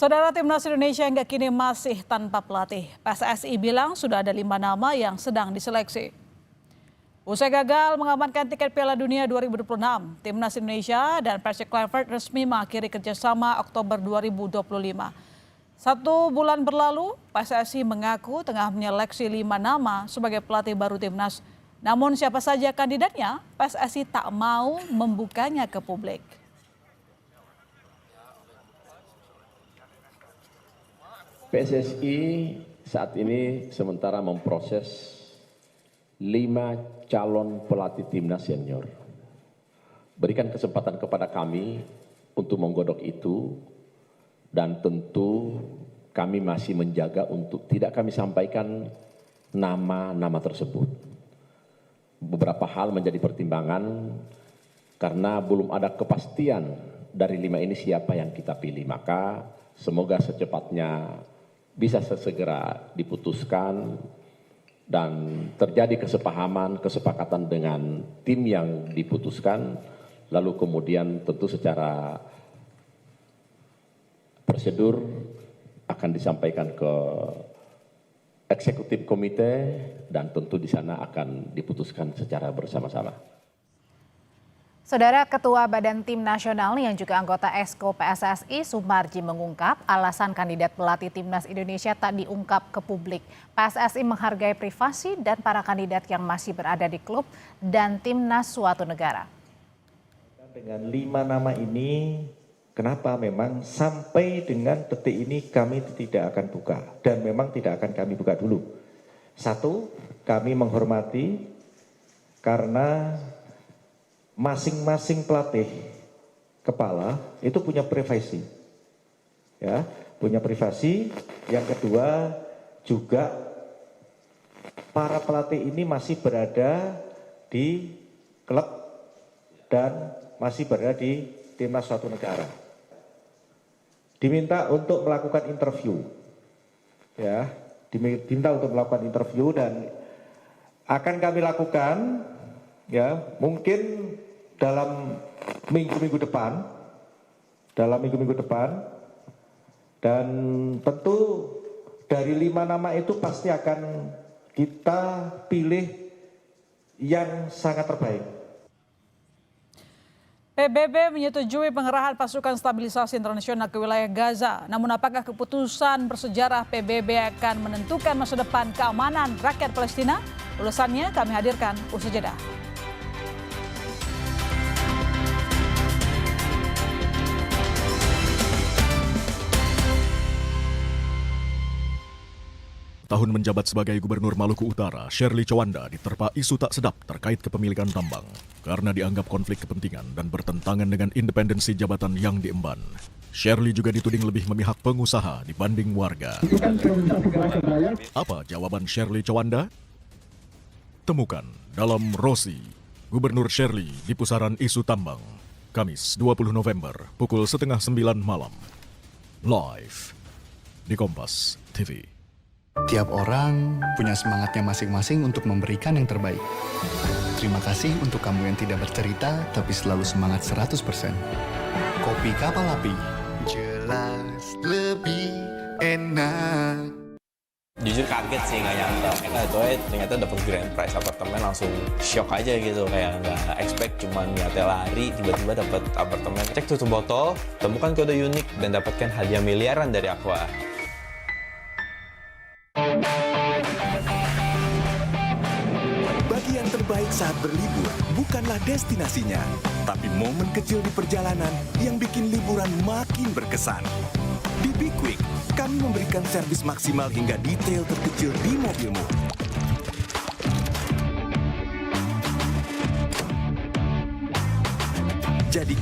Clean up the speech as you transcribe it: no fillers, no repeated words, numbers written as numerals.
Saudara, Timnas Indonesia hingga kini masih tanpa pelatih. PSSI bilang sudah ada 5 nama yang sedang diseleksi. Usai gagal mengamankan tiket Piala Dunia 2026, Timnas Indonesia dan Persik Clivert resmi mengakhiri kerjasama Oktober 2025. 1 bulan berlalu, PSSI mengaku tengah menyeleksi 5 nama sebagai pelatih baru Timnas. Namun siapa saja kandidatnya, PSSI tak mau membukanya ke publik. PSSI saat ini sementara memproses 5 calon pelatih timnas senior. Berikan kesempatan kepada kami untuk menggodok itu, dan tentu kami masih menjaga untuk tidak kami sampaikan nama-nama tersebut. Beberapa hal menjadi pertimbangan karena belum ada kepastian dari 5 ini siapa yang kita pilih. Maka semoga secepatnya bisa sesegera diputuskan dan terjadi kesepakatan dengan tim yang diputuskan, lalu kemudian tentu secara prosedur akan disampaikan ke eksekutif komite dan tentu di sana akan diputuskan secara bersama-sama. Saudara, Ketua Badan Tim Nasional yang juga anggota Exco PSSI Sumarji mengungkap alasan kandidat pelatih Timnas Indonesia tak diungkap ke publik. PSSI menghargai privasi dan para kandidat yang masih berada di klub dan timnas suatu negara. Dengan 5 nama ini, kenapa memang sampai dengan detik ini kami tidak akan buka, dan memang tidak akan kami buka dulu. 1, kami menghormati karena masing-masing pelatih kepala itu punya privasi, ya, punya privasi. Yang kedua juga para pelatih ini masih berada di klub dan masih berada di timnas suatu negara. Diminta untuk melakukan interview, ya, diminta untuk melakukan interview dan akan kami lakukan, ya, mungkin dalam minggu-minggu depan, dan tentu dari 5 nama itu pasti akan kita pilih yang sangat terbaik. PBB menyetujui pengerahan pasukan stabilisasi internasional ke wilayah Gaza. Namun apakah keputusan bersejarah PBB akan menentukan masa depan keamanan rakyat Palestina? Ulasannya kami hadirkan usai jeda. Tahun menjabat sebagai Gubernur Maluku Utara, Sherly Chowanda diterpa isu tak sedap terkait kepemilikan tambang karena dianggap konflik kepentingan dan bertentangan dengan independensi jabatan yang diemban. Sherly juga dituding lebih memihak pengusaha dibanding warga. Apa jawaban Sherly Chowanda? Temukan dalam Rosi, Gubernur Sherly di pusaran isu tambang, Kamis 20 November pukul 8:30 malam. Live di Kompas TV. Tiap orang punya semangatnya masing-masing untuk memberikan yang terbaik. Terima kasih untuk kamu yang tidak bercerita, tapi selalu semangat 100%. Kopi Kapal Api. Jelas lebih enak. Jujur kaget sih, nggak nyangka. Ternyata dapat grand prize apartemen, langsung shock aja gitu. Kayak nggak expect, cuman niatnya lari, tiba-tiba dapat apartemen. Cek tutup botol, temukan kode unik, dan dapatkan hadiah miliaran dari Aqua. Bagi yang terbaik saat berlibur bukanlah destinasinya, tapi momen kecil di perjalanan yang bikin liburan makin berkesan. Di Be Quick, kami memberikan servis maksimal hingga detail terkecil di mobilmu. Jadi